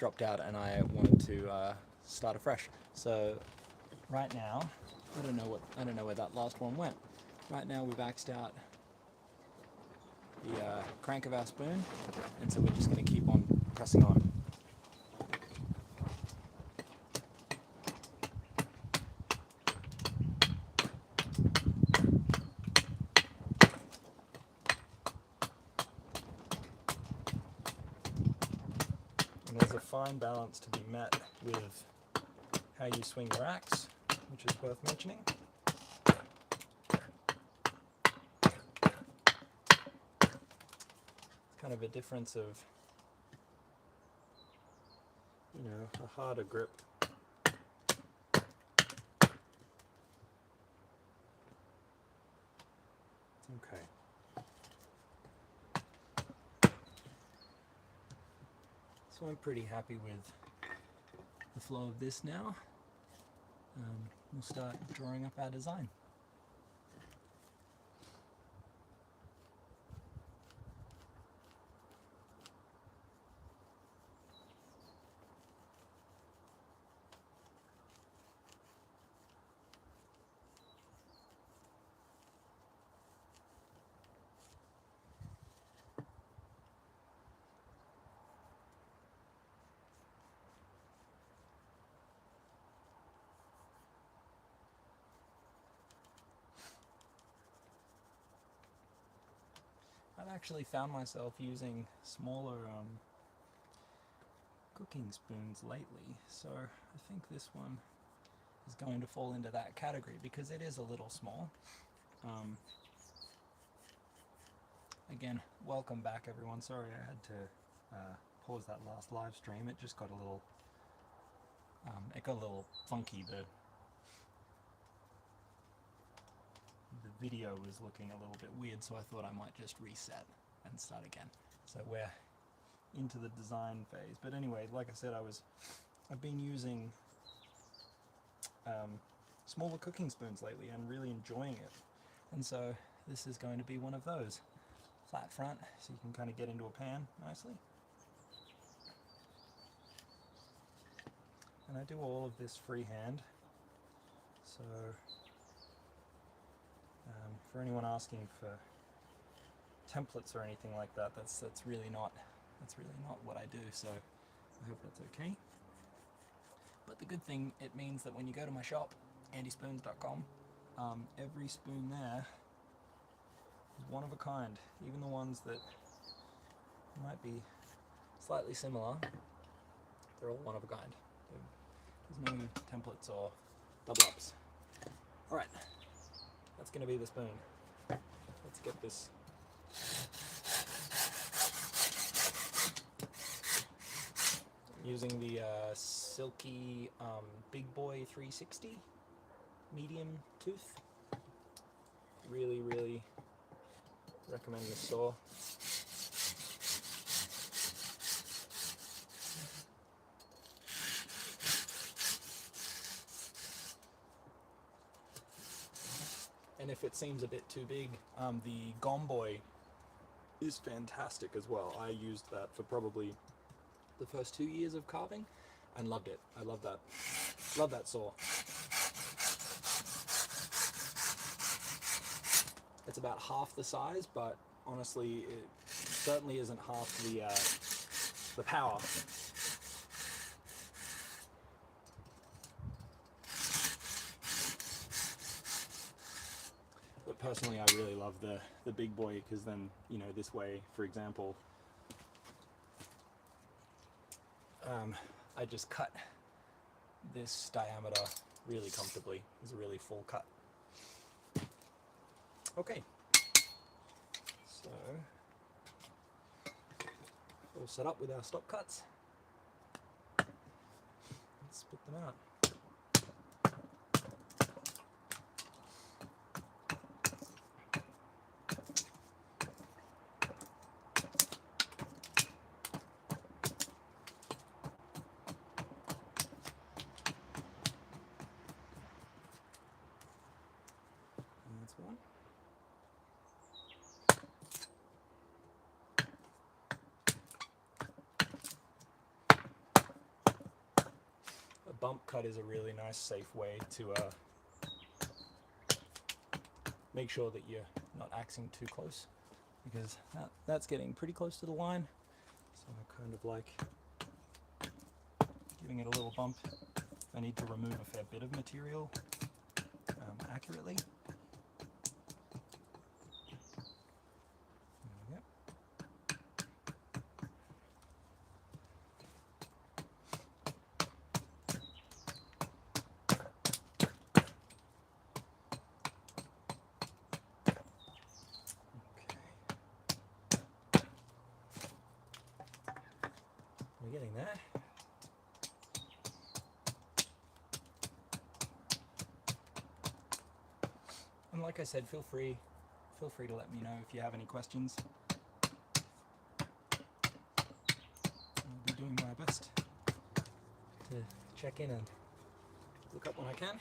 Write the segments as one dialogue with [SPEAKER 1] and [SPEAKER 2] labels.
[SPEAKER 1] dropped out and I wanted to start afresh. So right now, I don't know where that last one went. Right now we've axed out the crank of our spoon, and so we're just going to keep on pressing on. And there's a fine balance to be met with how you swing your axe, which is worth mentioning. It's kind of a difference of, you know, a harder grip. Okay. So I'm pretty happy with the flow of this now. We'll start drawing up our design. I've actually found myself using smaller cooking spoons lately, so I think this one is going to fall into that category because it is a little small. Again, welcome back everyone. Sorry I had to pause that last live stream. It just got a little funky. The video was looking a little bit weird, so I thought I might just reset and start again. So we're into the design phase. But anyway, like I said, I've been using smaller cooking spoons lately and really enjoying it. And so this is going to be one of those. Flat front, so you can kind of get into a pan nicely. And I do all of this freehand. So for anyone asking for templates or anything like that, that's really not what I do, so I hope that's okay. But the good thing, it means that when you go to my shop, andyspoons.com, every spoon there is one of a kind. Even the ones that might be slightly similar, they're all one of a kind. There's no templates or double ups. Alright, that's going to be the spoon. Let's get this. Using the Silky Big Boy 360 medium tooth. Really recommend this saw. And if it seems a bit too big, the Gomboy is fantastic as well. I used that for probably the first 2 years of carving and loved it. I love that. Love that saw. It's about half the size, but honestly, it certainly isn't half the power. But personally, I really love the big boy because then, you know, this way, for example, I just cut this diameter really comfortably. It's a really full cut. Okay, so all set up with our stop cuts. Let's spit them out. One. a bump cut is a really nice, safe way to make sure that you're not axing too close, because that's getting pretty close to the line. So I kind of like giving it a little bump. I need to remove a fair bit of material accurately. We're getting there. And like I said, feel free to let me know if you have any questions. I'll be doing my best to check in and look up when I can.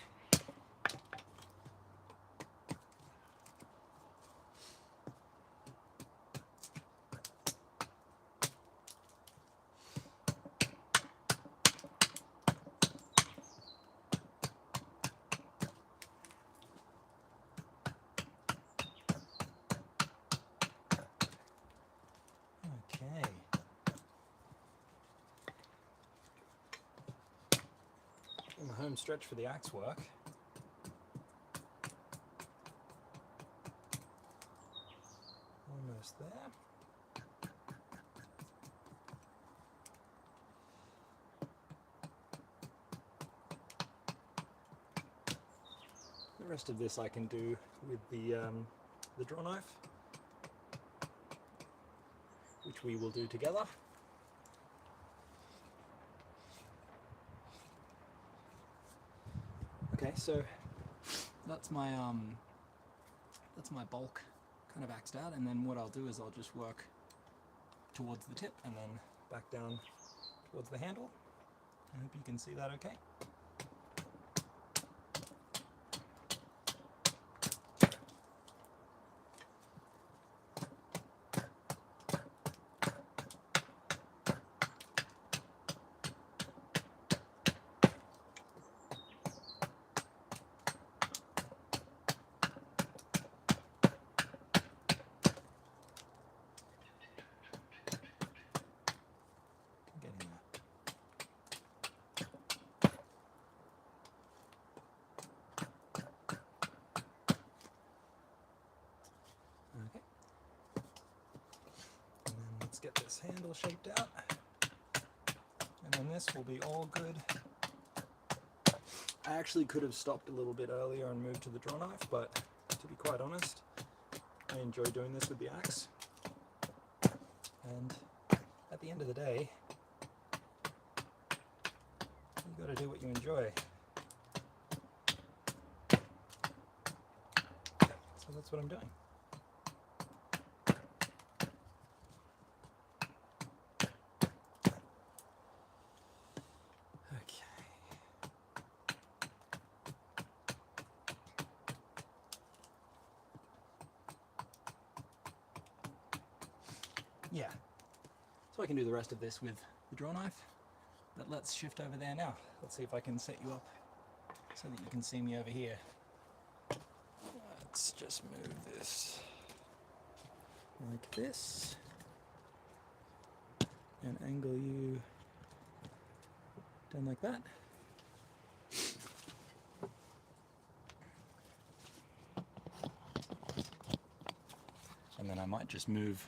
[SPEAKER 1] Okay. In the home stretch for the axe work. Almost there. The rest of this I can do with the draw knife, which we will do together. Okay, so that's my bulk kind of axed out, and then what I'll do is I'll just work towards the tip and then back down towards the handle. I hope you can see that okay. Get this handle shaped out, and then this will be all good. I actually could have stopped a little bit earlier and moved to the draw knife, but to be quite honest, I enjoy doing this with the axe, and at the end of the day, you got to do what you enjoy. So that's what I'm doing. Yeah, so I can do the rest of this with the draw knife, but let's shift over there now. Let's see if I can set you up so that you can see me over here. Let's just move this like this and angle you down like that. And then I might just move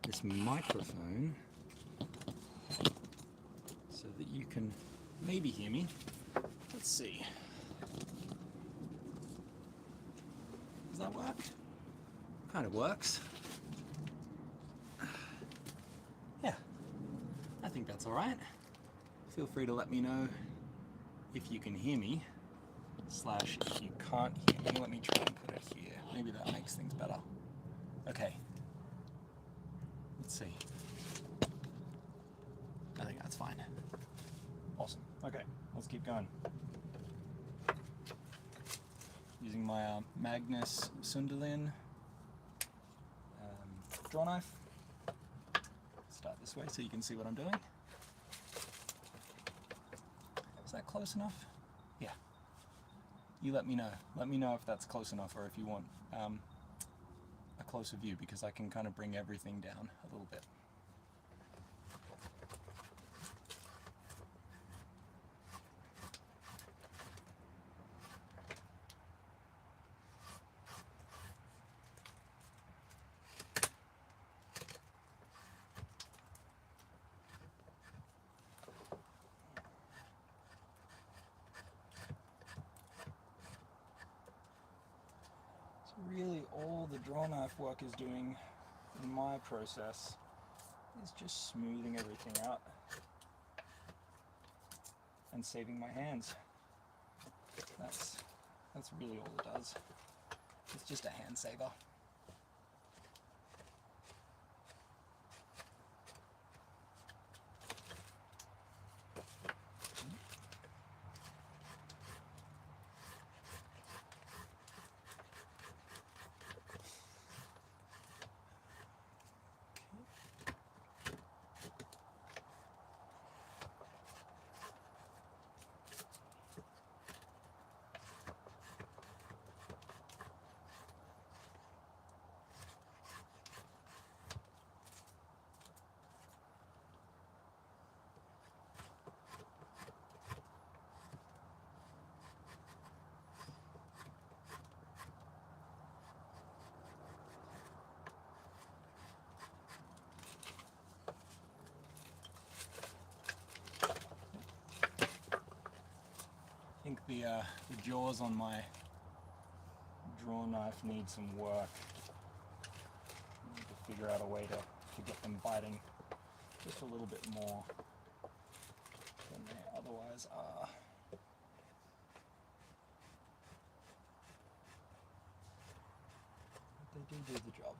[SPEAKER 1] this microphone so that you can maybe hear me. Let's see. Does that work? Kind of works. Yeah, I think that's all right. Feel free to let me know if you can hear me, / if you can't hear me. Let me try and put it here. Maybe that makes things better. Okay. Let's see. I think that's fine. Awesome. Okay, let's keep going. Using my Magnus Sunderland draw knife. Start this way so you can see what I'm doing. Is that close? close enough? Yeah. You let me know. Let me know if that's close enough, or if you want a closer view, because I can kind of bring everything down a little bit. Really, all the draw knife work is doing in my process is just smoothing everything out and saving my hands. That's really all it does. It's just a hand saver. I think the jaws on my draw knife need some work. I need to figure out a way to get them biting just a little bit more than they otherwise are. But they do the job.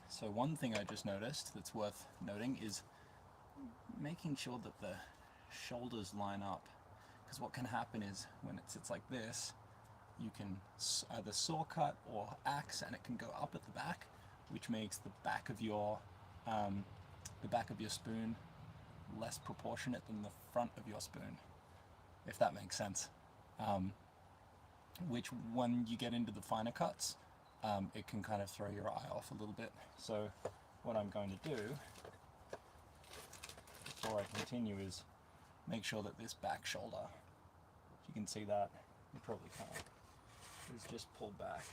[SPEAKER 1] So one thing I just noticed that's worth noting is making sure that the shoulders line up, because what can happen is when it sits like this, you can either saw cut or axe, and it can go up at the back, which makes the back of your spoon less proportionate than the front of your spoon, if that makes sense. Which, when you get into the finer cuts, it can kind of throw your eye off a little bit. So what I'm going to do before I continue is make sure that this back shoulder, if you can see that, you probably can't, is just pulled back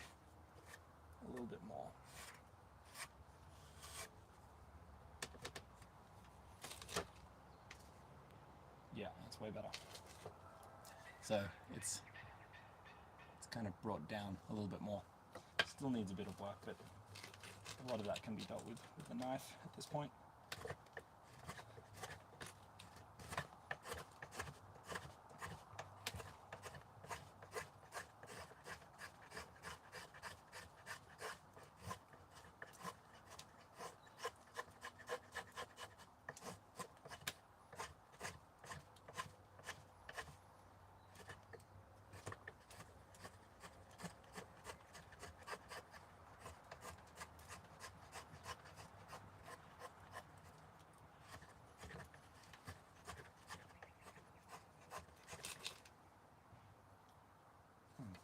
[SPEAKER 1] a little bit more. Yeah, that's way better. So it's kind of brought down a little bit more. Still needs a bit of work, but a lot of that can be dealt with the knife at this point.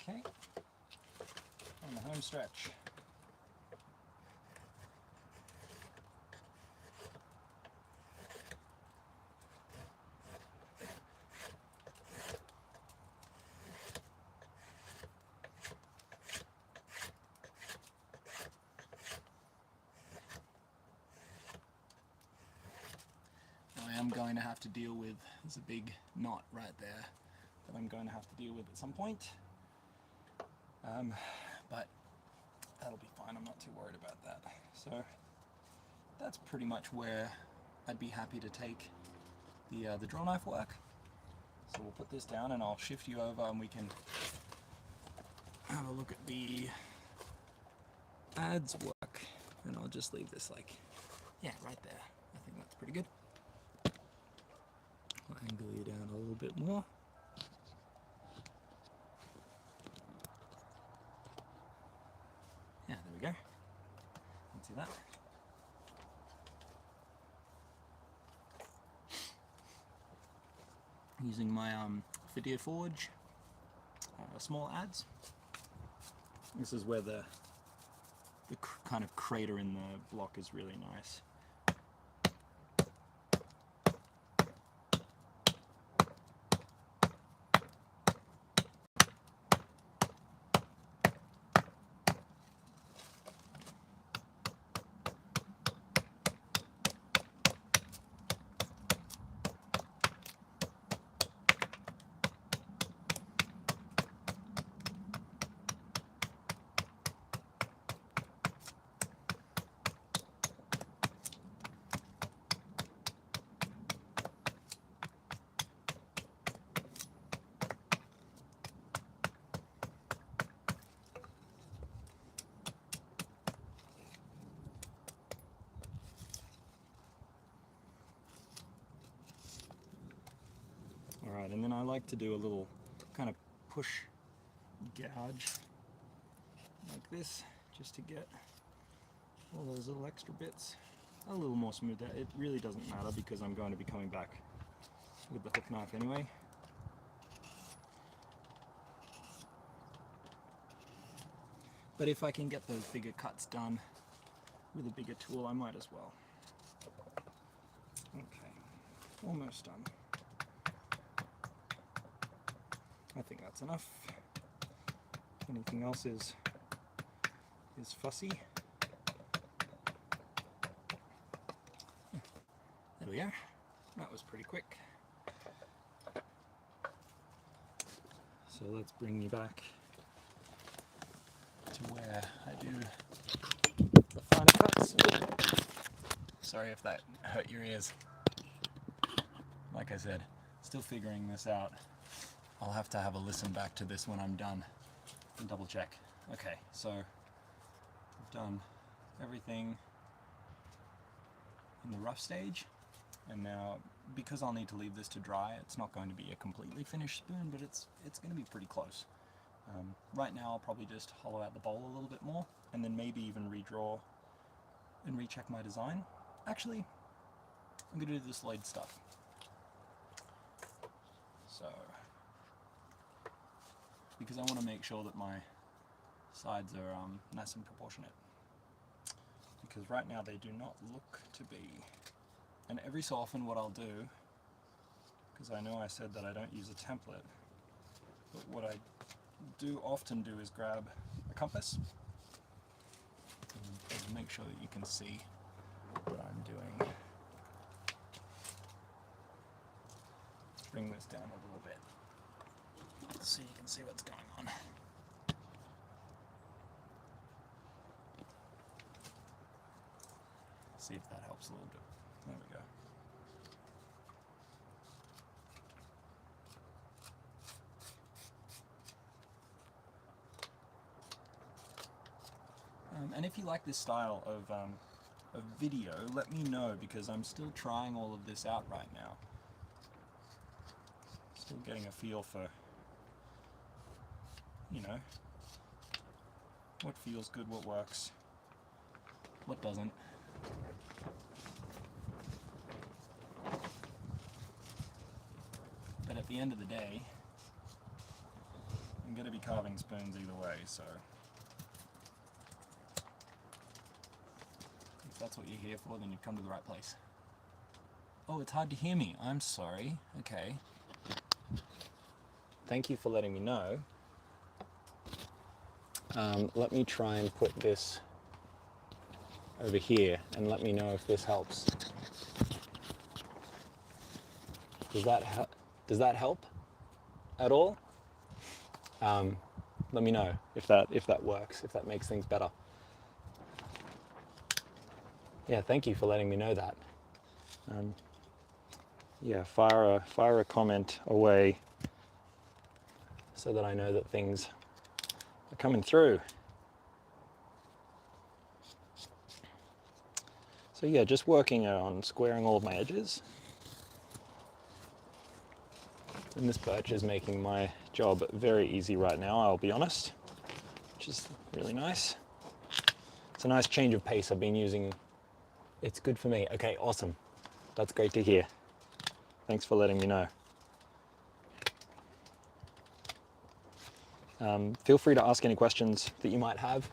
[SPEAKER 1] Okay, on the home stretch. Now I am going to have to deal with, there's a big knot right there that I'm going to have to deal with at some point. But that'll be fine, I'm not too worried about that. So that's pretty much where I'd be happy to take the draw knife work. So we'll put this down and I'll shift you over and we can have a look at the adze work. And I'll just leave this like, yeah, right there. I think that's pretty good. I'll angle you down a little bit more. that. Using my Video Forge small adze. This is where the kind of crater in the block is really nice. Alright, and then I like to do a little kind of push gouge like this, just to get all those little extra bits a little more smooth out. It really doesn't matter because I'm going to be coming back with the hook knife anyway. But if I can get those bigger cuts done with a bigger tool, I might as well. Okay, almost done. I think that's enough. Anything else is fussy. There we are. That was pretty quick. So let's bring you back to where I do the finer cuts. Sorry if that hurt your ears. Like I said, still figuring this out. I'll have to have a listen back to this when I'm done and double check. Okay, so I've done everything in the rough stage, and now because I'll need to leave this to dry, it's not going to be a completely finished spoon, but it's going to be pretty close. Right now I'll probably just hollow out the bowl a little bit more, and then maybe even redraw and recheck my design. Actually, I'm going to do the Slade stuff. So, because I want to make sure that my sides are nice and proportionate. Because right now they do not look to be. And every so often what I'll do, because I know I said that I don't use a template, but what I do often do is grab a compass and make sure that you can see what I'm doing. Let's bring this down a little bit so you can see what's going on. See if that helps a little bit. There we go. And if you like this style of video, let me know, because I'm still trying all of this out right now. Still getting a feel for, you know, what feels good, what works, what doesn't. But at the end of the day, I'm going to be carving spoons either way, so if that's what you're here for, then you've come to the right place. Oh, it's hard to hear me. I'm sorry. Okay. Thank you for letting me know. Let me try and put this over here and let me know if this helps. Does that help at all? Let me know if that works, if that makes things better. Yeah, thank you for letting me know that. Yeah, fire a comment away so that I know that things are coming through. So yeah, just working on squaring all of my edges. And this birch is making my job very easy right now, I'll be honest, which is really nice. It's a nice change of pace. I've been using, it's good for me. Okay, awesome. That's great to hear. Thanks for letting me know. Feel free to ask any questions that you might have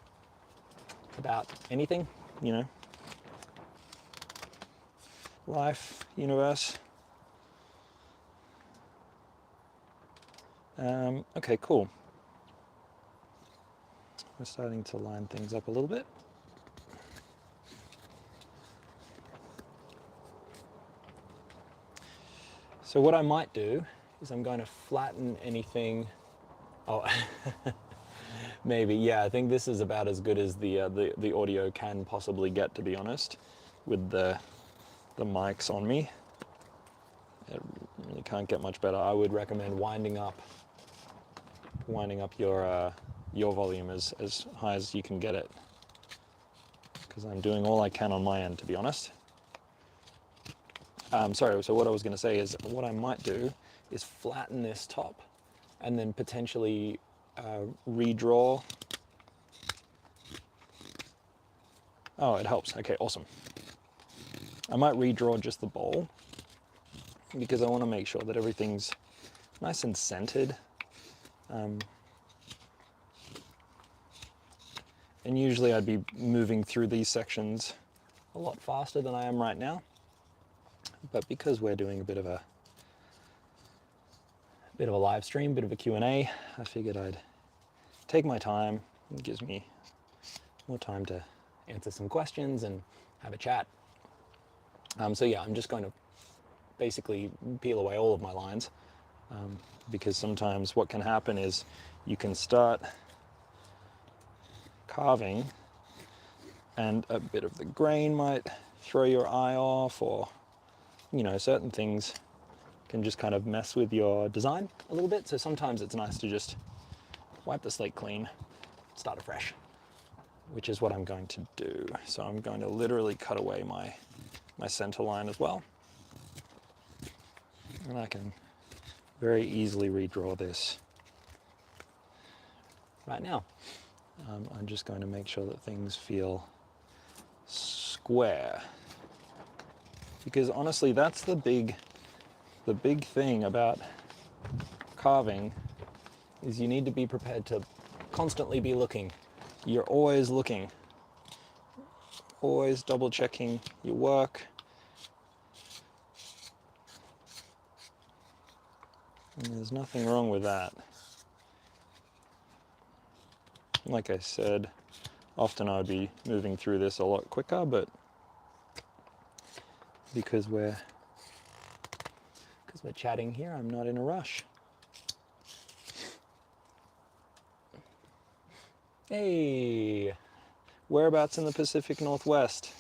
[SPEAKER 1] about anything, you know, life, universe. Okay, cool. We're starting to line things up a little bit. So what I might do is I'm going to flatten anything. Oh, maybe, yeah, I think this is about as good as the audio can possibly get, to be honest, with the mics on me. It really can't get much better. I would recommend winding up your volume as high as you can get it, because I'm doing all I can on my end, to be honest. Sorry, so what I was going to say is what I might do is flatten this top and then potentially redraw. Oh, it helps. Okay, awesome. I might redraw just the bowl because I want to make sure that everything's nice and centered. And usually I'd be moving through these sections a lot faster than I am right now. But because we're doing a bit of a live stream, bit of a Q&A, I figured I'd take my time. It gives me more time to answer some questions and have a chat. So yeah, I'm just going to basically peel away all of my lines, because sometimes what can happen is you can start carving and a bit of the grain might throw your eye off, or you know, certain things can just kind of mess with your design a little bit. So sometimes it's nice to just wipe the slate clean, start afresh, which is what I'm going to do. So I'm going to literally cut away my center line as well. And I can very easily redraw this right now. I'm just going to make sure that things feel square, because honestly, that's the big thing about carving, is you need to be prepared to constantly be looking. You're always looking, always double checking your work. And there's nothing wrong with that. Like I said, often I would be moving through this a lot quicker, but because we're chatting here, I'm not in a rush. Hey, whereabouts in the Pacific Northwest?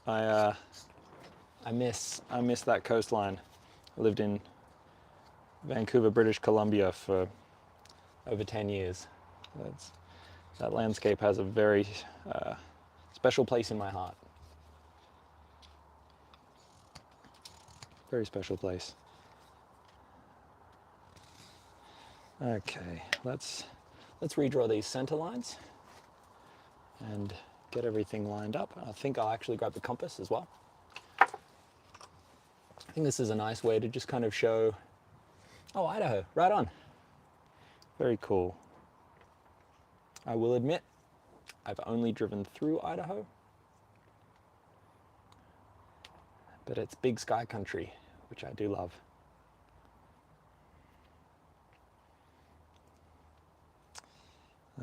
[SPEAKER 1] I miss that coastline. I lived in Vancouver, British Columbia for over 10 years. That landscape has a very special place in my heart. Very special place. Okay, let's redraw these center lines and get everything lined up. I think I'll actually grab the compass as well. I think this is a nice way to just kind of show, oh, Idaho, right on. Very cool. I will admit, I've only driven through Idaho, but it's big sky country, which I do love.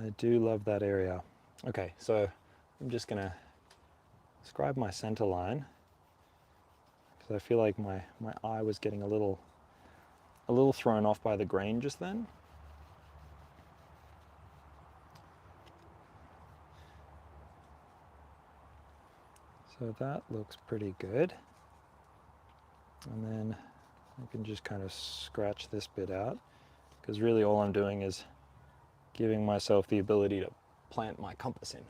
[SPEAKER 1] I do love that area. Okay, so I'm just gonna scribe my center line, because I feel like my eye was getting a little thrown off by the grain just then. So that looks pretty good. And then I can just kind of scratch this bit out, because really all I'm doing is giving myself the ability to plant my compass in.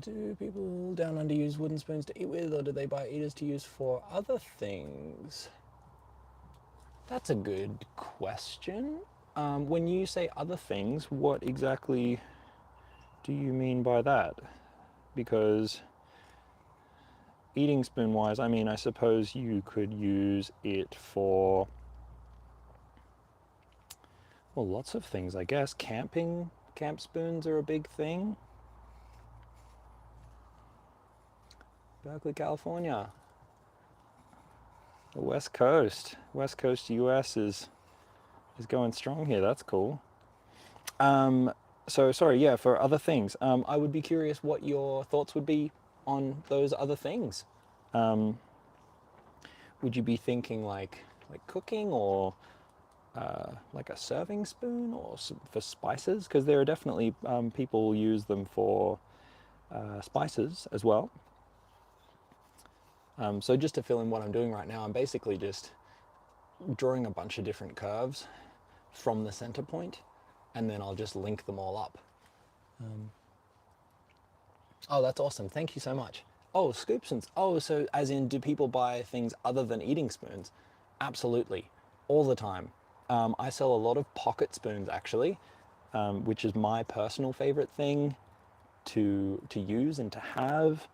[SPEAKER 1] Do people down under use wooden spoons to eat with, or do they buy eaters to use for other things? That's a good question. When you say other things, what exactly do you mean by that? Because eating spoon wise, I mean, I suppose you could use it for, well, lots of things, I guess. Camping, camp spoons are a big thing. Berkeley, California. The West Coast US is going strong here. That's cool. So sorry, yeah, for other things, I would be curious what your thoughts would be on those other things. Would you be thinking like cooking, or like a serving spoon, or for spices? Because there are definitely people use them for spices as well. So just to fill in what I'm doing right now, I'm basically just drawing a bunch of different curves from the center point, and then I'll just link them all up. Oh, that's awesome. Thank you so much. Oh, scoop spoons. Oh, so as in, do people buy things other than eating spoons? Absolutely. All the time. I sell a lot of pocket spoons, actually, which is my personal favorite thing to use and to have.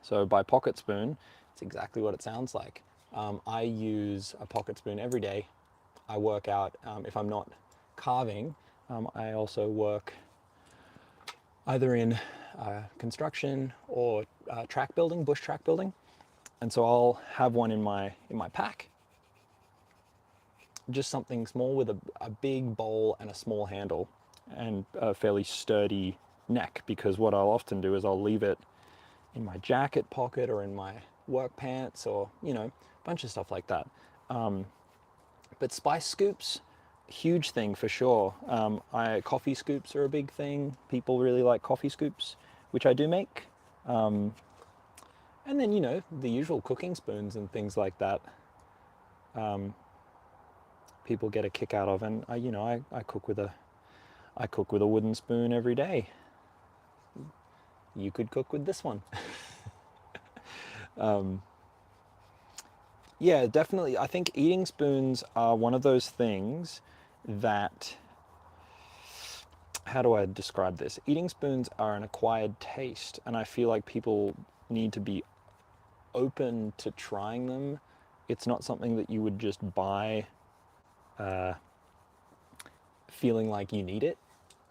[SPEAKER 1] So by pocket spoon, it's exactly what it sounds like. I use a pocket spoon every day. I work out. If I'm not carving, I also work either in construction or track building, bush track building. And so I'll have one in my pack. Just something small with a big bowl and a small handle and a fairly sturdy neck, because what I'll often do is I'll leave it in my jacket pocket or in my work pants, or, you know, a bunch of stuff like that. But spice scoops, huge thing for sure. Coffee scoops are a big thing. People really like coffee scoops, which I do make. And then, you know, the usual cooking spoons and things like that. People get a kick out of, and I cook with a wooden spoon every day. You could cook with this one. Yeah, definitely. I think eating spoons are one of those things that, how do I describe this? Eating spoons are an acquired taste, and I feel like people need to be open to trying them. It's not something that you would just buy feeling like you need it.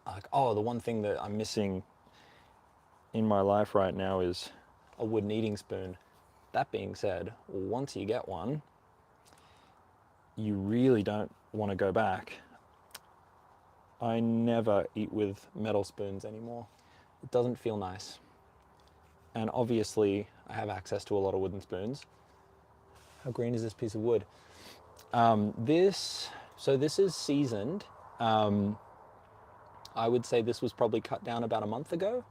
[SPEAKER 1] Like, oh, the one thing that I'm missing in my life right now is a wooden eating spoon. That being said, once you get one, you really don't want to go back. I never eat with metal spoons anymore. It doesn't feel nice. And obviously, I have access to a lot of wooden spoons. How green is this piece of wood? This is seasoned. I would say this was probably cut down about a month ago,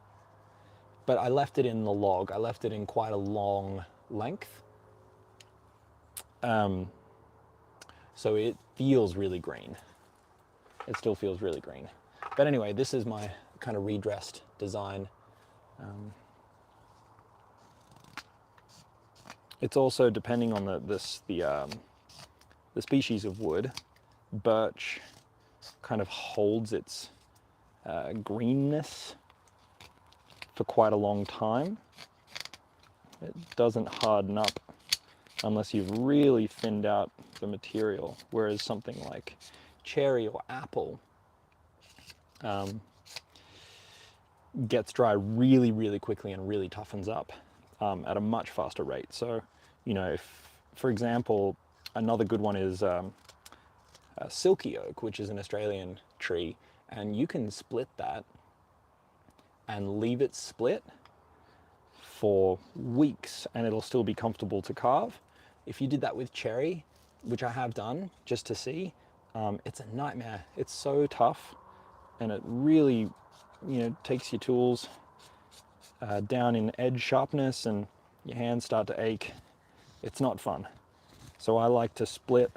[SPEAKER 1] but I left it in the log. I left it in quite a long length. So it feels really green. It still feels really green. But anyway, this is my kind of redressed design. It's also depending on the species of wood. Birch kind of holds its greenness for quite a long time. It doesn't harden up unless you've really thinned out the material, whereas something like cherry or apple gets dry really, really quickly and really toughens up at a much faster rate. So, you know, if, for example, another good one is silky oak, which is an Australian tree, and you can split that and leave it split for weeks and it'll still be comfortable to carve. If you did that with cherry, which I have done just to see, it's a nightmare. It's so tough, and it really, you know, takes your tools down in edge sharpness, and your hands start to ache. It's not fun. So I like to split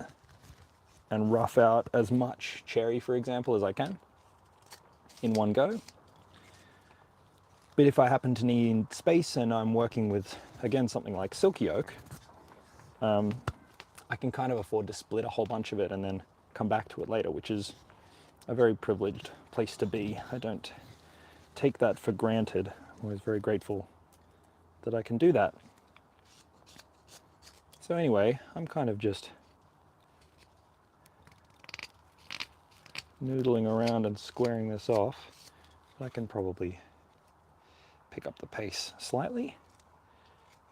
[SPEAKER 1] and rough out as much cherry, for example, as I can in one go. But if I happen to need space and I'm working with, again, something like silky oak, I can kind of afford to split a whole bunch of it and then come back to it later, which is a very privileged place to be. I don't take that for granted. I'm always very grateful that I can do that. So anyway, I'm kind of just noodling around and squaring this off. But I can probably pick up the pace slightly.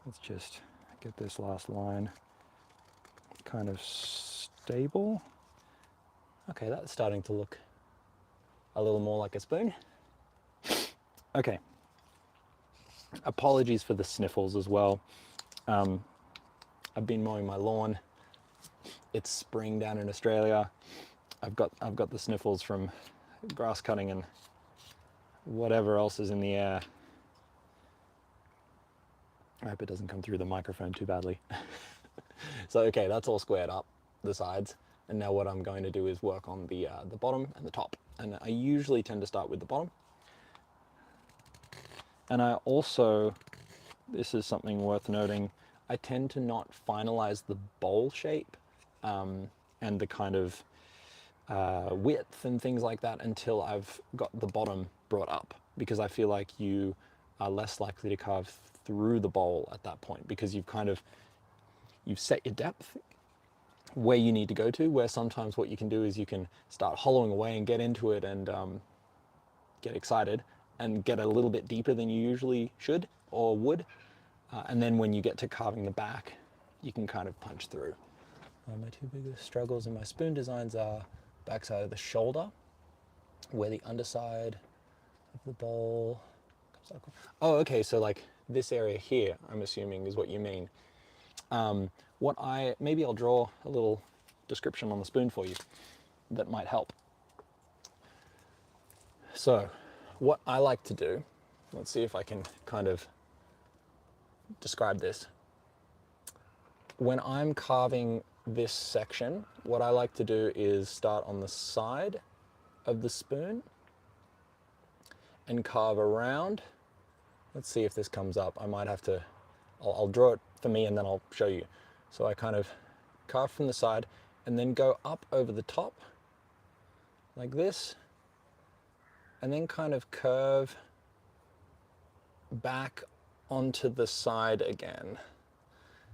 [SPEAKER 1] Let's just get this last line kind of stable. Okay, that's starting to look a little more like a spoon. Okay. Apologies for the sniffles as well. I've been mowing my lawn. It's spring down in Australia. I've got the sniffles from grass cutting and whatever else is in the air. I hope it doesn't come through the microphone too badly. So okay, that's all squared up, the sides. And now what I'm going to do is work on the bottom and the top. And I usually tend to start with the bottom. And I also, this is something worth noting, I tend to not finalize the bowl shape and the kind of width and things like that until I've got the bottom brought up, because I feel like you are less likely to carve through the bowl at that point, because you've set your depth where you need to go to, where sometimes what you can do is you can start hollowing away and get into it and get excited and get a little bit deeper than you usually should or would. And then when you get to carving the back, you can kind of punch through. My two biggest struggles in my spoon designs are backside of the shoulder, where the underside of the bowl comes up. Oh, okay, so like this area here, I'm assuming is what you mean. Maybe I'll draw a little description on the spoon for you that might help. So what I like to do, let's see if I can kind of describe this. When I'm carving this section, what I like to do is start on the side of the spoon and carve around. Let's see if this comes up. I might have to, I'll draw it for me and then I'll show you. So I kind of carve from the side and then go up over the top like this, and then kind of curve back onto the side again.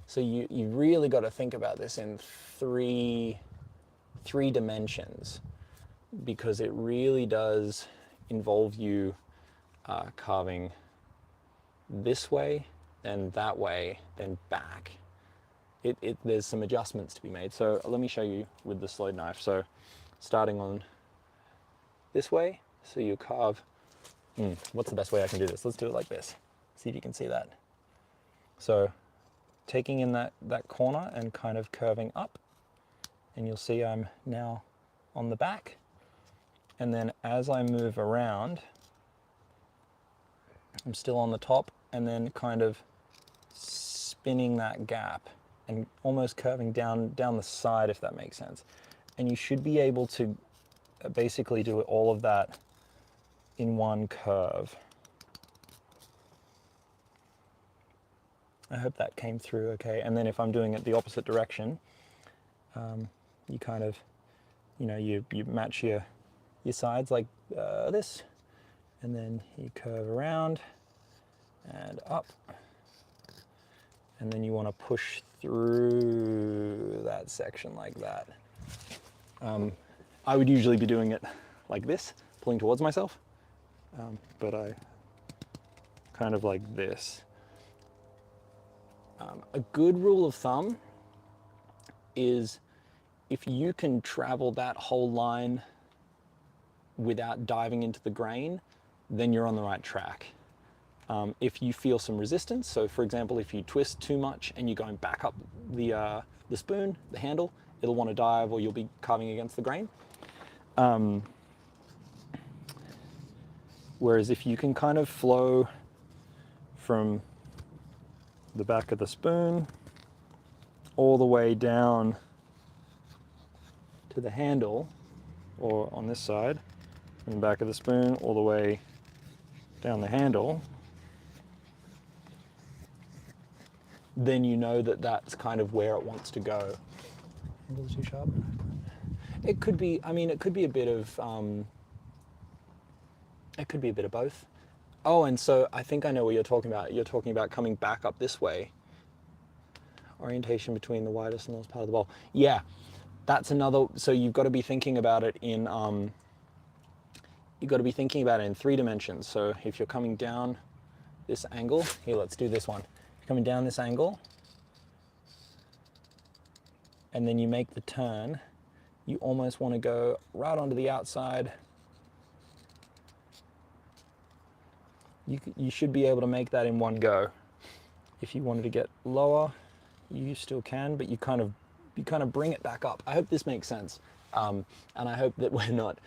[SPEAKER 1] So you really got to think about this in three dimensions, because it really does involve you carving this way, then that way, then back. There's some adjustments to be made. So let me show you with the slide knife. So starting on this way, so you carve, what's the best way I can do this? Let's do it like this. See if you can see that. So taking in that corner and kind of curving up, and you'll see I'm now on the back. And then as I move around, I'm still on the top, and then kind of spinning that gap and almost curving down the side, if that makes sense. And you should be able to basically do all of that in one curve. I hope that came through okay. And then if I'm doing it the opposite direction, you kind of, you match your sides like this, and then you curve around and up, and then you want to push through that section like that. I would usually be doing it like this, pulling towards myself, but I kind of like this. A good rule of thumb is if you can travel that whole line without diving into the grain, then you're on the right track. If you feel some resistance, so for example, if you twist too much and you're going back up the spoon, the handle, it'll want to dive, or you'll be carving against the grain. Whereas if you can kind of flow from the back of the spoon all the way down to the handle, or on this side, from the back of the spoon all the way down the handle, then you know that that's kind of where it wants to go. Angle's too sharp. It could be, I mean, it could be a bit of both. Oh, and so I think I know what you're talking about. You're talking about coming back up this way. Orientation between the widest and lowest part of the bowl. Yeah, that's another, so you've got to be thinking about it in, you've got to be thinking about it in 3 dimensions. So if you're coming down this angle, here, let's do this one. You're coming down this angle, and then you make the turn, you almost want to go right onto the outside. You should be able to make that in one go. If you wanted to get lower, you still can, but you kind of bring it back up. I hope this makes sense, and I hope that we're not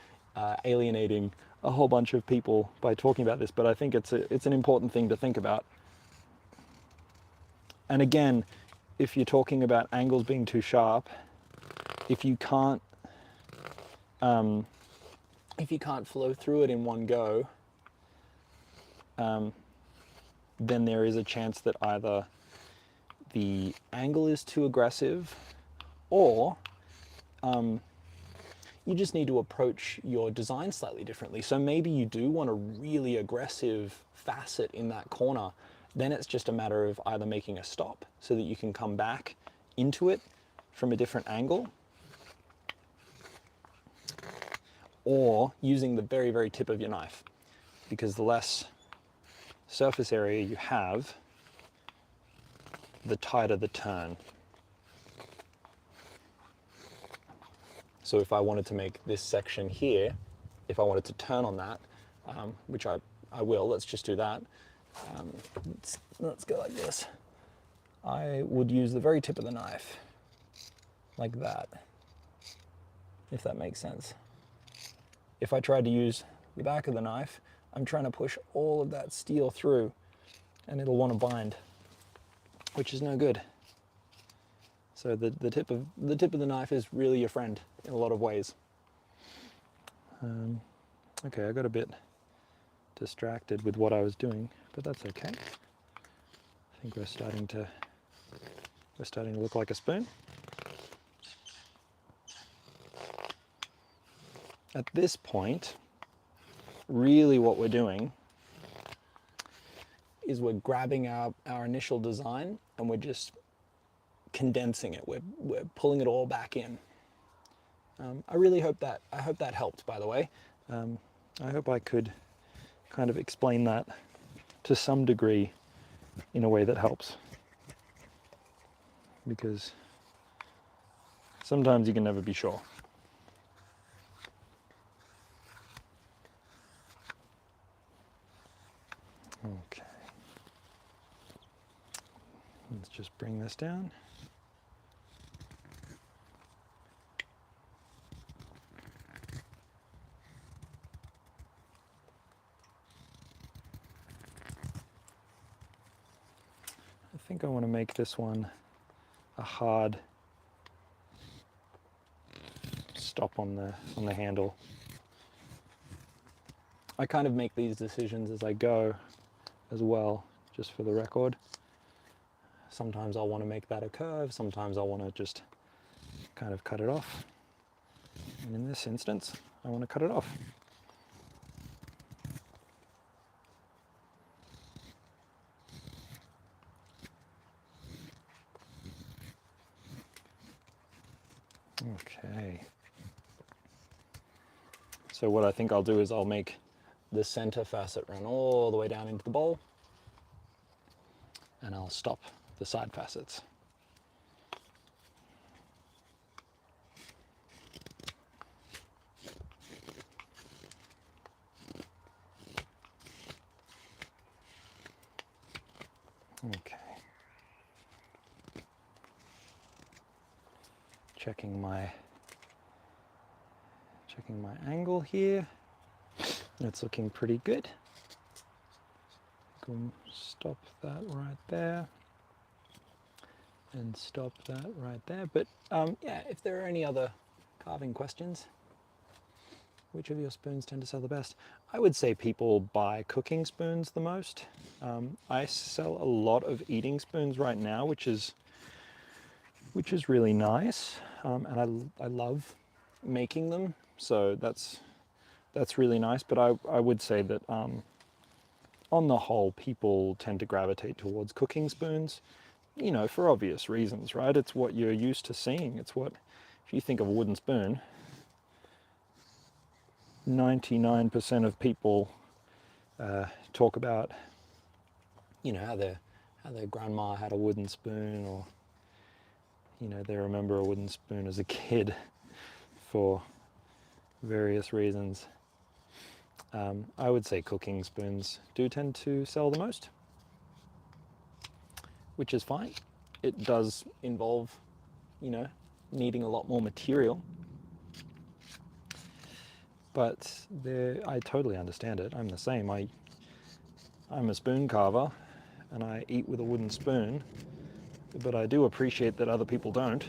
[SPEAKER 1] alienating a whole bunch of people by talking about this. But I think it's an important thing to think about. And again, if you're talking about angles being too sharp, if you can't flow through it in one go, then there is a chance that either the angle is too aggressive, or you just need to approach your design slightly differently. So maybe you do want a really aggressive facet in that corner. Then it's just a matter of either making a stop so that you can come back into it from a different angle, or using the very, very tip of your knife, because the less surface area you have, the tighter the turn. So if I wanted to make this section here, if I wanted to turn on that, which I will, let's just do that. Let's go like this. I would use the very tip of the knife, like that, if that makes sense. If I tried to use the back of the knife, I'm trying to push all of that steel through, and it'll want to bind, which is no good. So the tip of the knife is really your friend in a lot of ways. Okay, I got a bit distracted with what I was doing, but that's okay. I think we're starting to look like a spoon. At this point, really what we're doing is we're grabbing our initial design and we're just condensing it. We're pulling it all back in. I hope that helped, by the way. I hope I could kind of explain that to some degree in a way that helps, because sometimes you can never be sure. Okay, let's just bring this down. I think I want to make this one a hard stop on the handle. I kind of make these decisions as I go as well, just for the record. Sometimes I'll want to make that a curve, sometimes I'll want to just kind of cut it off. And in this instance, I want to cut it off. Okay. So what I think I'll do is I'll make the center facet run all the way down into the bowl, and I'll stop the side facets. Okay. Checking my angle here. It's looking pretty good. Go stop that right there. And stop that right there. But yeah, if there are any other carving questions, which of your spoons tend to sell the best? I would say people buy cooking spoons the most. I sell a lot of eating spoons right now, which is really nice, and I love making them, so that's really nice. But I would say that on the whole, people tend to gravitate towards cooking spoons, you know, for obvious reasons, right? It's what you're used to seeing. It's what, if you think of a wooden spoon, 99% of people talk about, you know, how their grandma had a wooden spoon, or, you know, they remember a wooden spoon as a kid for various reasons. I would say cooking spoons do tend to sell the most, which is fine. It does involve, you know, needing a lot more material, but I totally understand it. I'm the same. I'm a spoon carver and I eat with a wooden spoon, but I do appreciate that other people don't.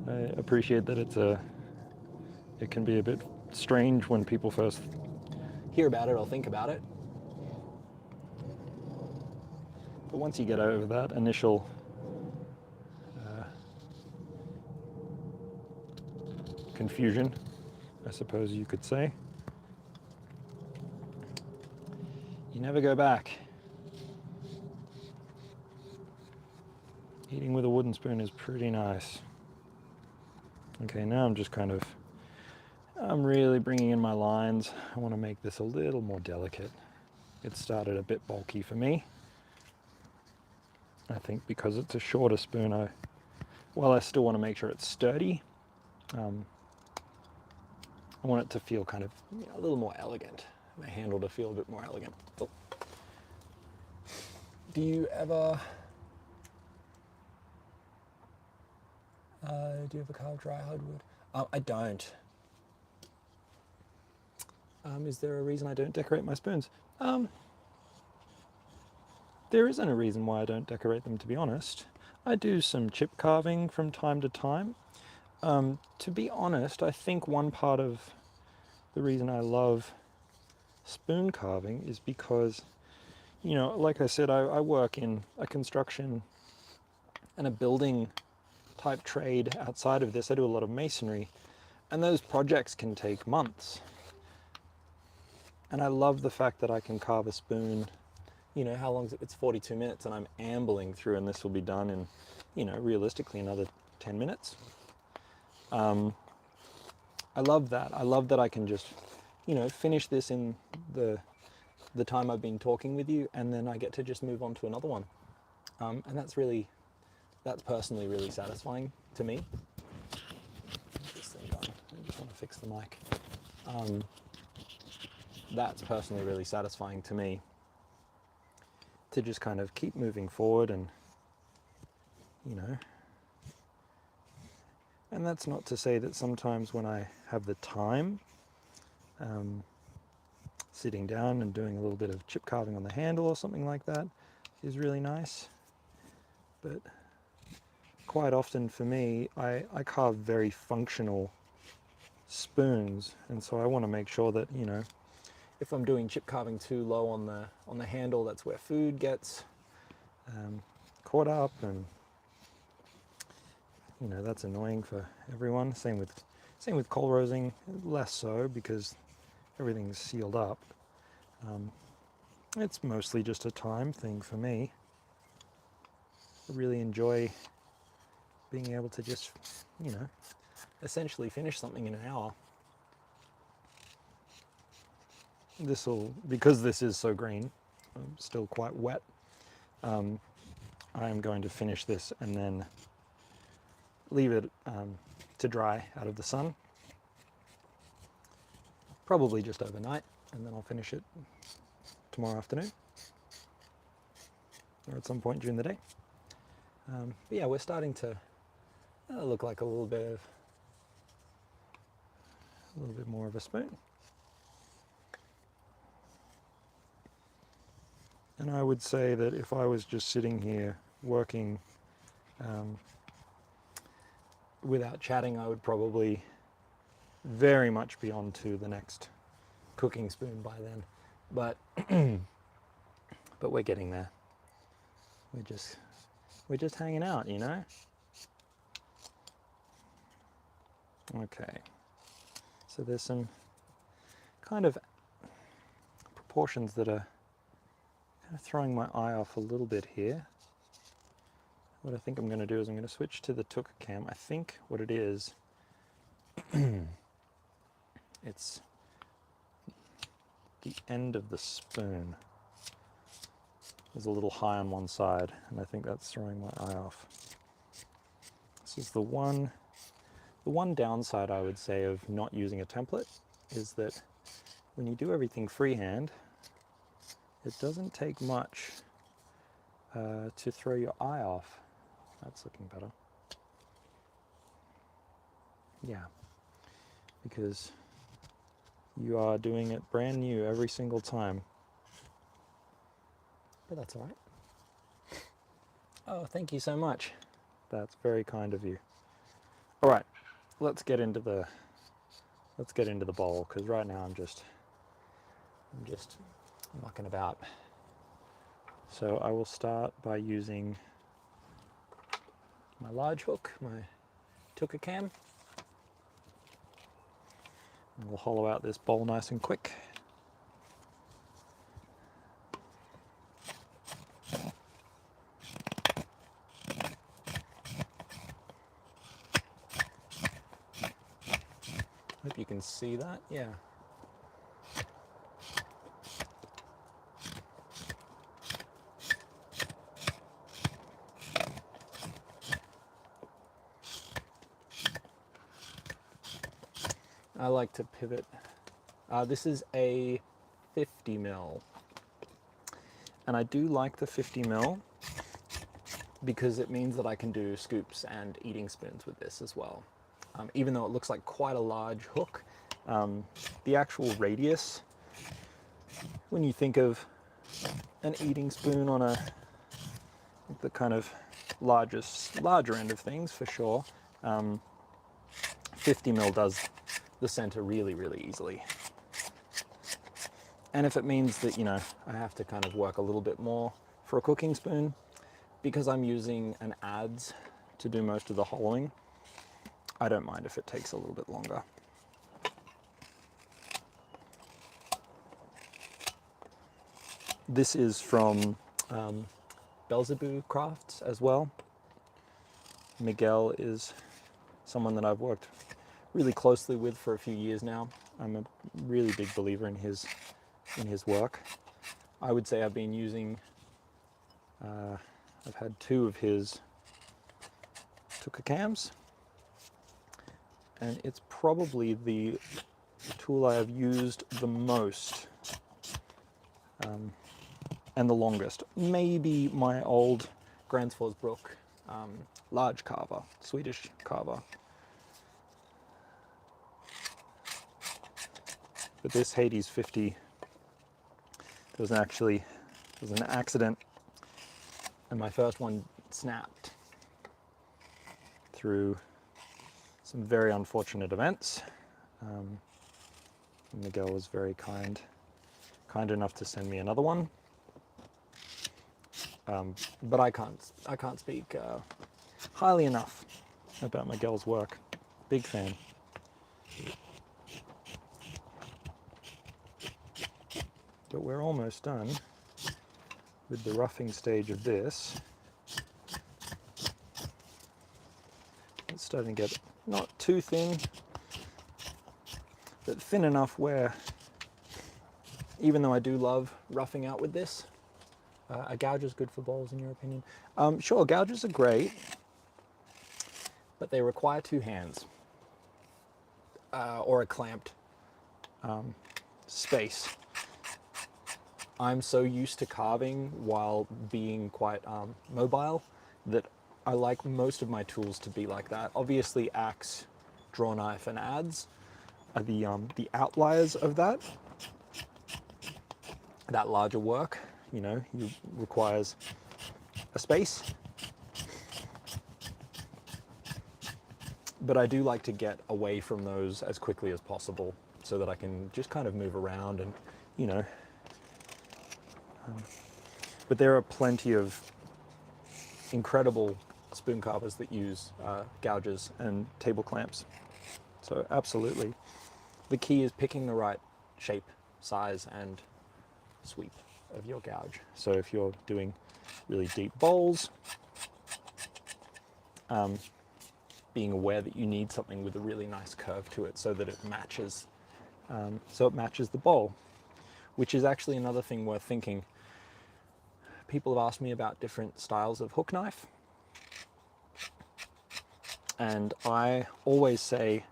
[SPEAKER 1] I appreciate that it can be a bit strange when people first hear about it or think about it. But once you get over that initial confusion, I suppose you could say, you never go back. Eating with a wooden spoon is pretty nice. Okay, now I'm really bringing in my lines. I want to make this a little more delicate. It started a bit bulky for me. I think because it's a shorter spoon, I still want to make sure it's sturdy. I want it to feel kind of, you know, a little more elegant. My handle to feel a bit more elegant. Oh. Do you ever carve dry hardwood? I don't. Is there a reason I don't decorate my spoons? There isn't a reason why I don't decorate them, to be honest. I do some chip carving from time to time. To be honest, I think one part of the reason I love spoon carving is because, you know, like I said, I work in a construction and a building type trade outside of this. I do a lot of masonry, and those projects can take months. And I love the fact that I can carve a spoon, you know, how long is it? It's 42 minutes and I'm ambling through, and this will be done in, you know, realistically another 10 minutes. I love that. I love that I can just, you know, finish this in the time I've been talking with you, and then I get to just move on to another one. And that's personally really satisfying to me. This thing done. I just want to fix the mic. That's personally really satisfying to me, to just kind of keep moving forward, and, you know, and that's not to say that sometimes when I have the time, sitting down and doing a little bit of chip carving on the handle or something like that is really nice. But quite often for me, I carve very functional spoons, and so I want to make sure that, you know, if I'm doing chip carving too low on the handle, that's where food gets caught up, and, you know, that's annoying for everyone. Same with coal rosing, less so because everything's sealed up. It's mostly just a time thing for me. I really enjoy being able to just, you know, essentially finish something in an hour. Because this is so green, still quite wet, I am going to finish this and then leave it to dry out of the sun, probably just overnight, and then I'll finish it tomorrow afternoon or at some point during the day. But yeah, we're starting to look like a little bit more of a spoon. And I would say that if I was just sitting here working without chatting, I would probably very much be on to the next cooking spoon by then. But but we're getting there. We're just hanging out, you know? Okay. So there's some kind of proportions that are kind of throwing my eye off a little bit here. What I think I'm going to do is I'm going to switch to the Tuka cam. I think what it is, it's the end of the spoon is a little high on one side, and I think that's throwing my eye off. This is the one downside, I would say, of not using a template is that when you do everything freehand, it doesn't take much to throw your eye off. That's looking better. Yeah, because you are doing it brand new every single time. But that's all right. Oh, thank you so much. That's very kind of you. All right, let's get into the bowl, because right now I'm just mucking about. So I will start by using my large hook, my Tuka cam. And we'll hollow out this bowl nice and quick. Hope you can see that, yeah. I like to pivot. This is a 50 mil. And I do like the 50 mil because it means that I can do scoops and eating spoons with this as well. Even though it looks like quite a large hook, the actual radius, when you think of an eating spoon on the kind of larger end of things, for sure, 50 mil does the center really, really easily. And if it means that, you know, I have to kind of work a little bit more for a cooking spoon, because I'm using an adze to do most of the hollowing, I don't mind if it takes a little bit longer. This is from Belzebu Crafts as well. Miguel is someone that I've worked really closely with for a few years now. I'm a really big believer in his work. I would say I've been using, I've had 2 of his Tuka cams, and it's probably the tool I have used the most and the longest. Maybe my old Gränsforsbruck large carver, Swedish carver. But this Hades 50, there was an accident, and my first one snapped through some very unfortunate events. Miguel was very kind enough to send me another one. But I can't speak highly enough about Miguel's work. Big fan. But we're almost done with the roughing stage of this. It's starting to get not too thin, but thin enough where, even though I do love roughing out with this, a gouge is good for bowls, in your opinion? Sure, gouges are great, but they require 2 hands or a clamped space. I'm so used to carving while being quite mobile that I like most of my tools to be like that. Obviously, axe, draw knife, and adze are the outliers of that. That larger work, you know, requires a space. But I do like to get away from those as quickly as possible so that I can just kind of move around and, you know. But there are plenty of incredible spoon carvers that use gouges and table clamps. So absolutely. The key is picking the right shape, size, and sweep of your gouge. So if you're doing really deep bowls, being aware that you need something with a really nice curve to it so that it matches, the bowl, which is actually another thing worth thinking. People have asked me about different styles of hook knife, and I always say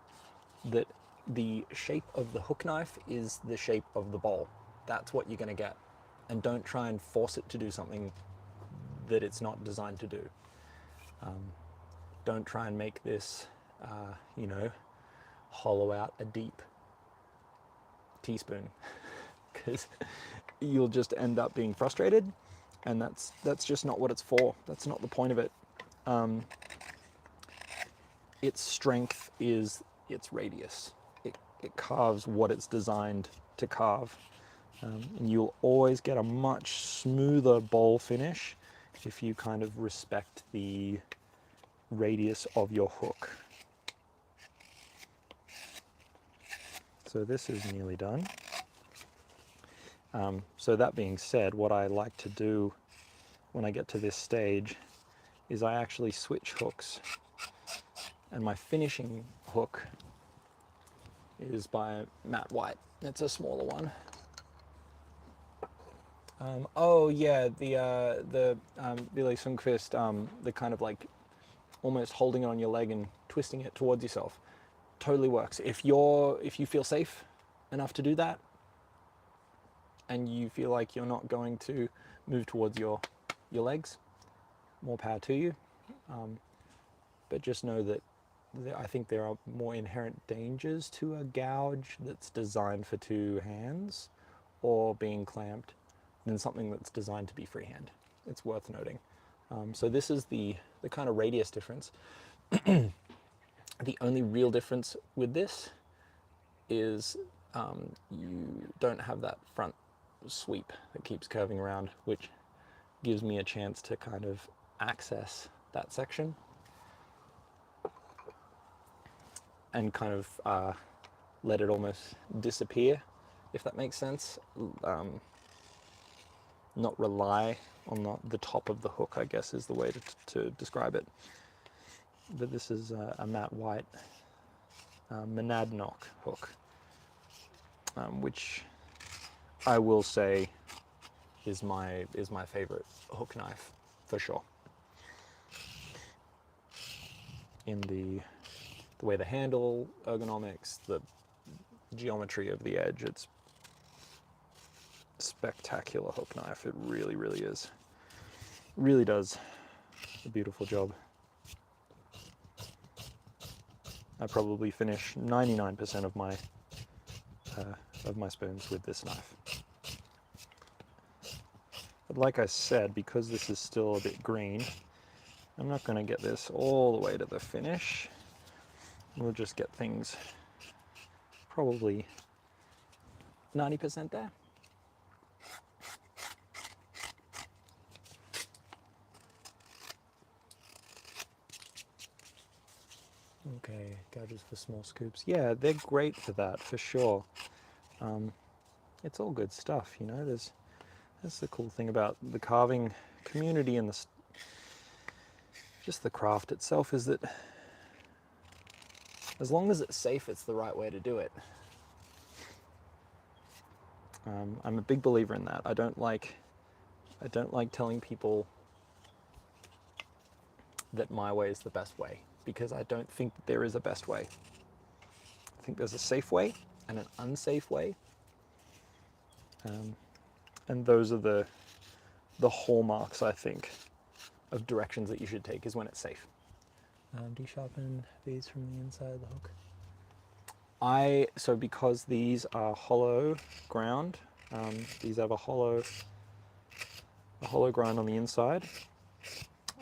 [SPEAKER 1] that the shape of the hook knife is the shape of the bowl. That's what you're going to get, and don't try and force it to do something that it's not designed to do. Don't try and make this, hollow out a deep teaspoon, because you'll just end up being frustrated, and that's just not what it's for. That's not the point of it. Its strength is its radius. It carves what it's designed to carve. And you'll always get a much smoother bowl finish if you kind of respect the radius of your hook. So this is nearly done. So that being said, what I like to do when I get to this stage is I actually switch hooks. And my finishing hook is by Matt White. It's a smaller one. Oh yeah, the Billy Sundqvist, the kind of like almost holding it on your leg and twisting it towards yourself, totally works. If you feel safe enough to do that, and you feel like you're not going to move towards your legs, more power to you. But just know that I think there are more inherent dangers to a gouge that's designed for two hands or being clamped than something that's designed to be freehand. It's worth noting. So this is the kind of radius difference. The only real difference with this is you don't have that front sweep that keeps curving around, which gives me a chance to kind of access that section and kind of let it almost disappear, if that makes sense. Not rely on the top of the hook, I guess is the way to describe it. But this is a Matt White Monadnock hook, which I will say is my favorite hook knife for sure. In the way the handle, ergonomics, the geometry of the edge, it's spectacular hook knife. It really, really is. Really does a beautiful job. I probably finish 99% of my spoons with this knife. But like I said, because this is still a bit green, I'm not going to get this all the way to the finish. We'll just get things probably 90% there. Okay, gouges for small scoops. Yeah, they're great for that, for sure. It's all good stuff, you know. That's the cool thing about the carving community and just the craft itself, is that as long as it's safe, it's the right way to do it. I'm a big believer in that. I don't like telling people that my way is the best way, because I don't think that there is a best way. I think there's a safe way and an unsafe way. And those are the hallmarks, I think, of directions that you should take, is when it's safe. Do you sharpen these from the inside of the hook? So because these are hollow ground, these have a hollow ground on the inside,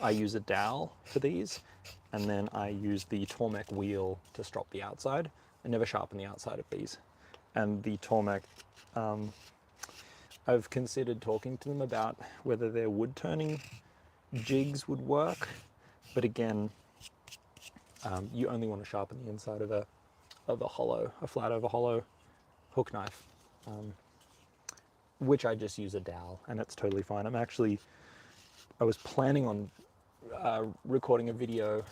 [SPEAKER 1] I use a dowel for these, and then I use the Tormek wheel to strop the outside. I never sharpen the outside of these. And the Tormek, I've considered talking to them about whether their wood turning jigs would work, but again, you only want to sharpen the inside of a flat over hollow hook knife, which I just use a dowel, and it's totally fine. I was planning on recording a video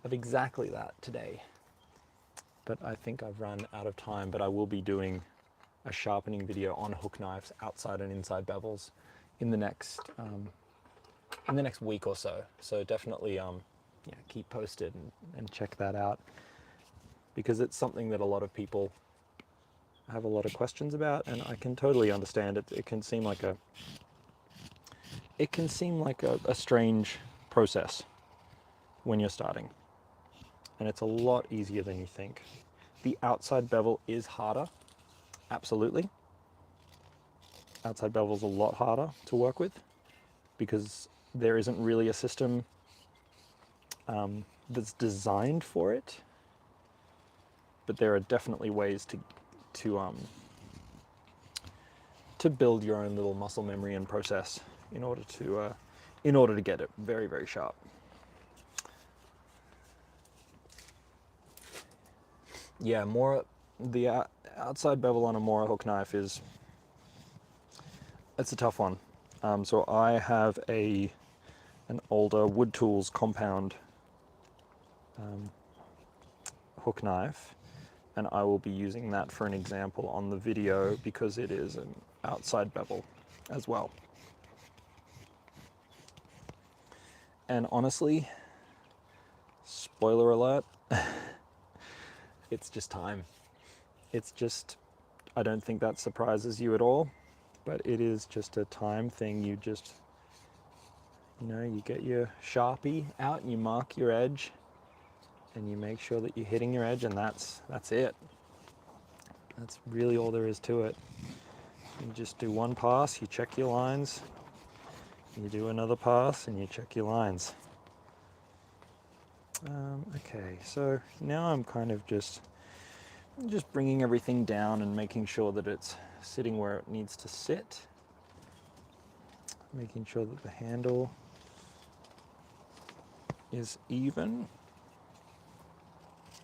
[SPEAKER 1] of exactly that today, but I think I've run out of time. But I will be doing a sharpening video on hook knives, outside and inside bevels, in the next week or so. So definitely yeah, keep posted and check that out, because it's something that a lot of people have a lot of questions about, and I can totally understand it. It can seem like a strange process when you're starting, and it's a lot easier than you think. The outside bevel is harder, absolutely. Outside bevel's a lot harder to work with because there isn't really a system that's designed for it, but there are definitely ways to build your own little muscle memory and process in order to get it very, very sharp. Yeah, the outside bevel on a Mora hook knife it's a tough one. So I have an older Wood Tools compound hook knife, and I will be using that for an example on the video because it is an outside bevel as well. And honestly, spoiler alert, it's just time. I don't think that surprises you at all, but it is just a time thing. You get your Sharpie out and you mark your edge and you make sure that you're hitting your edge, and that's it. That's really all there is to it. You just do one pass, you check your lines, you do another pass and you check your lines. Okay, so now I'm kind of just bringing everything down and making sure that it's sitting where it needs to sit. Making sure that the handle is even,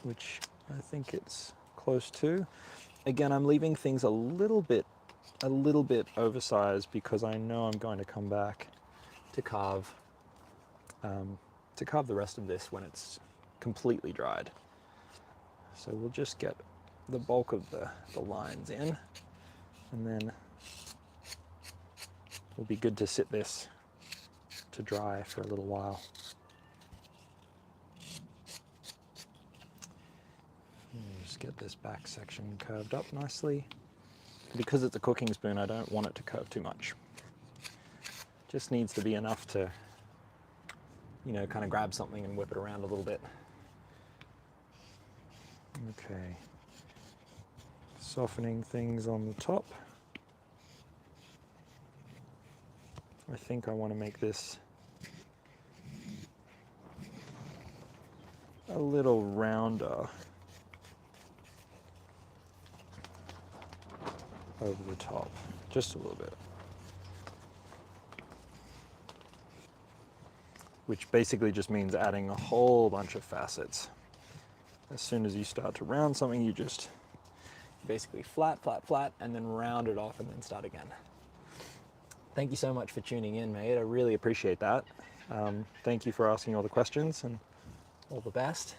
[SPEAKER 1] which I think it's close to. Again, I'm leaving things a little bit oversized because I know I'm going to come back to carve the rest of this when it's completely dried. So we'll just get the bulk of the lines in, and then we'll be good to sit this to dry for a little while. Just get this back section curved up nicely. Because it's a cooking spoon, I don't want it to curve too much. Just needs to be enough to, kind of grab something and whip it around a little bit. Okay. Softening things on the top. I think I want to make this a little rounder over the top, just a little bit. Which basically just means adding a whole bunch of facets. As soon as you start to round something, you just basically flat, and then round it off and then start again. Thank you so much for tuning in, mate. I really appreciate that. Thank you for asking all the questions, and all the best.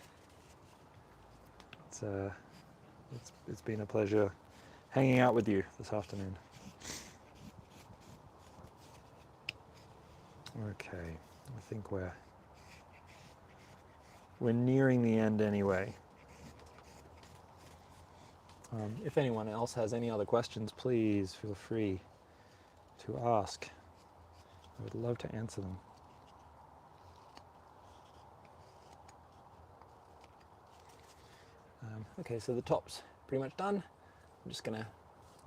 [SPEAKER 1] It's been a pleasure hanging out with you this afternoon. Okay, I think we're nearing the end anyway. If anyone else has any other questions, please feel free to ask. I would love to answer them. Okay, so the top's pretty much done. I'm just gonna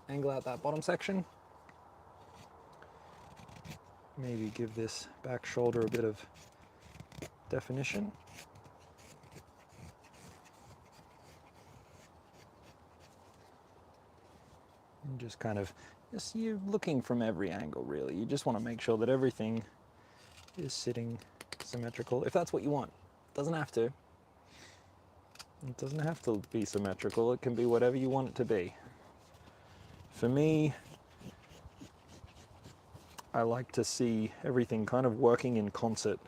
[SPEAKER 1] angle out that bottom section. Maybe give this back shoulder a bit of definition. And just kind of, you're looking from every angle really. You just want to make sure that everything is sitting symmetrical, if that's what you want. It doesn't have to. It doesn't have to be symmetrical. It can be whatever you want it to be. For me, I like to see everything kind of working in concert.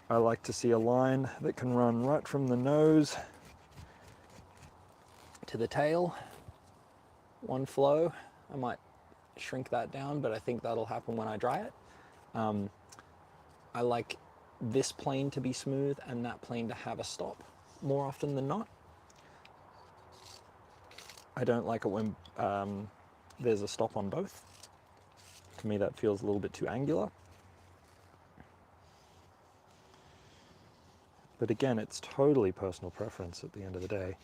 [SPEAKER 1] I like to see a line that can run right from the nose to the tail, one flow. I might shrink that down, but I think that'll happen when I dry it. I like this plane to be smooth and that plane to have a stop more often than not. I don't like it when there's a stop on both. To me, that feels a little bit too angular. But again, it's totally personal preference at the end of the day.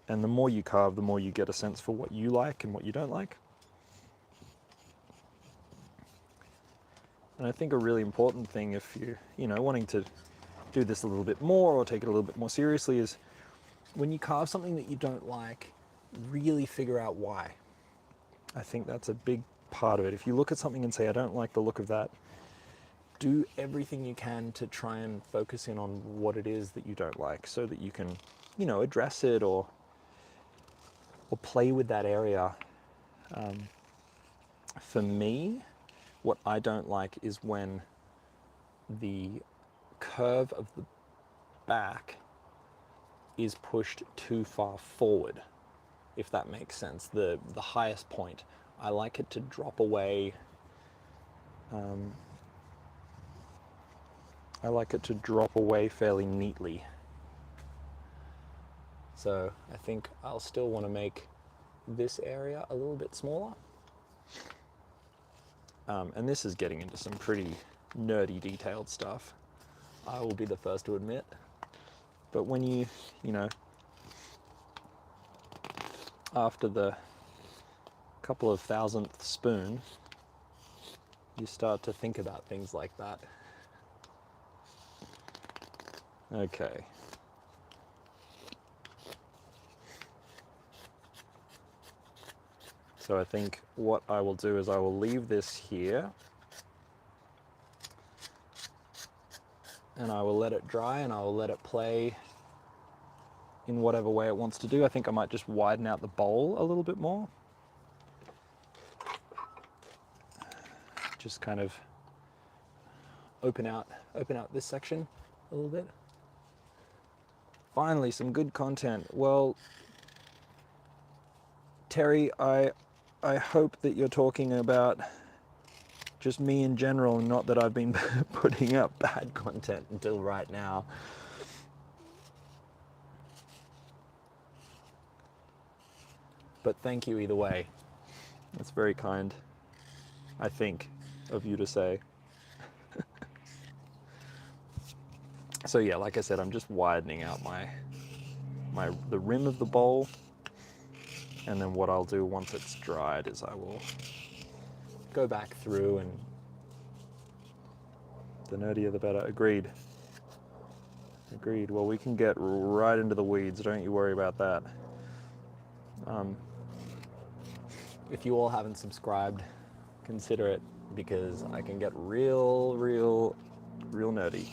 [SPEAKER 1] And the more you carve, the more you get a sense for what you like and what you don't like. And I think a really important thing if you're wanting to do this a little bit more or take it a little bit more seriously is when you carve something that you don't like, really figure out why. I think that's a big part of it. If you look at something and say, I don't like the look of that, do everything you can to try and focus in on what it is that you don't like so that you can, address it or play with that area. For me, what I don't like is when the curve of the back is pushed too far forward, if that makes sense. The highest point, I like it to drop away. I like it to drop away fairly neatly. So I think I'll still want to make this area a little bit smaller. And this is getting into some pretty nerdy, detailed stuff, I will be the first to admit. But when you after the couple of thousandth spoon, you start to think about things like that. Okay. So I think what I will do is I will leave this here and I will let it dry and I will let it play in whatever way it wants to do. I think I might just widen out the bowl a little bit more. Just kind of open out this section a little bit. Finally, some good content. Well, Terry, I hope that you're talking about just me in general, not that I've been putting up bad content until right now. But thank you either way. That's very kind, I think, of you to say. So yeah, like I said, I'm just widening out the rim of the bowl. And then what I'll do once it's dried is I will go back through and the nerdier the better. Agreed. Agreed. Well, we can get right into the weeds. Don't you worry about that. If you all haven't subscribed, consider it because I can get real nerdy.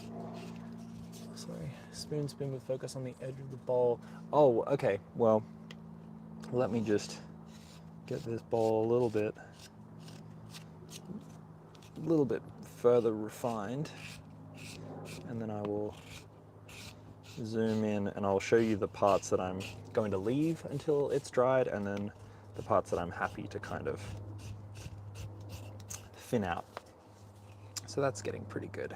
[SPEAKER 1] Sorry. Spoon with focus on the edge of the bowl. Oh, okay. Well, let me just get this bowl a little bit further refined, and then I will zoom in and I'll show you the parts that I'm going to leave until it's dried, and then the parts that I'm happy to kind of thin out. So that's getting pretty good.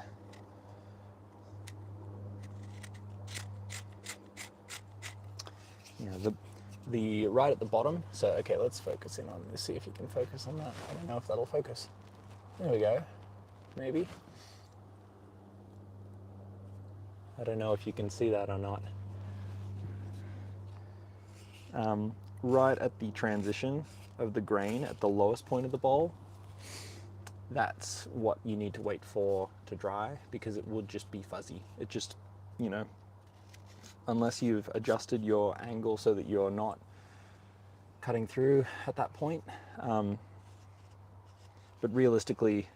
[SPEAKER 1] Yeah, the right at the bottom, so okay, let's focus in on this, see if you can focus on that. I don't know if that'll focus. There we go, maybe. I don't know if you can see that or not. Right at the transition of the grain at the lowest point of the bowl, that's what you need to wait for to dry, because it would just be fuzzy. It just, you know, unless you've adjusted your angle so that you're not cutting through at that point. But realistically,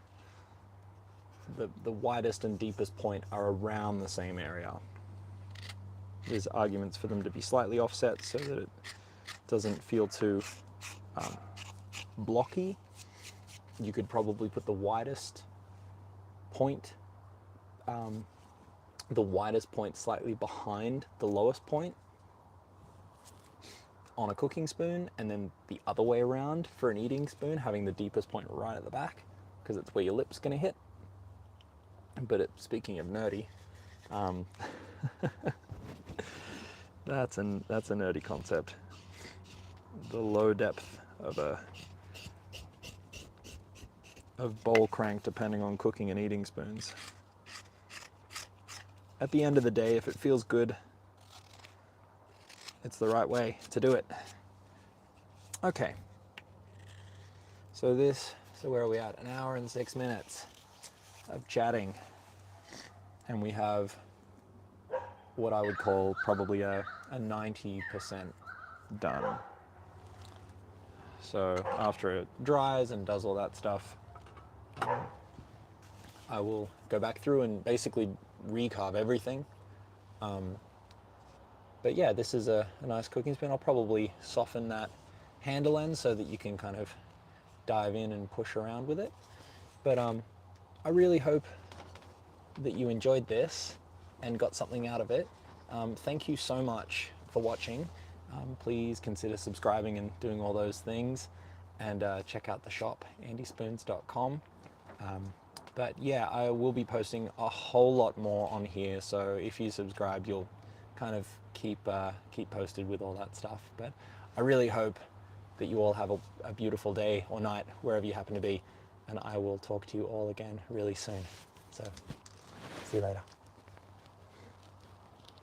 [SPEAKER 1] the widest and deepest point are around the same area. There's arguments for them to be slightly offset so that it doesn't feel too blocky. You could probably put the widest point slightly behind the lowest point on a cooking spoon, and then the other way around for an eating spoon, having the deepest point right at the back, because it's where your lip's going to hit. But speaking of nerdy, that's a nerdy concept. The low depth of bowl crank, depending on cooking and eating spoons. At the end of the day, if it feels good, it's the right way to do it. Okay. So where are we at? 1 hour and 6 minutes of chatting. And we have what I would call probably a 90% done. So after it dries and does all that stuff, I will go back through and basically recarve everything. But yeah, this is a nice cooking spoon. I'll probably soften that handle end so that you can kind of dive in and push around with it. But I really hope that you enjoyed this and got something out of it. Thank you so much for watching. Please consider subscribing and doing all those things, and check out the shop, andyspoons.com. But yeah, I will be posting a whole lot more on here, so if you subscribe, you'll kind of keep posted with all that stuff. But I really hope that you all have a beautiful day or night, wherever you happen to be, and I will talk to you all again really soon. So, see you later.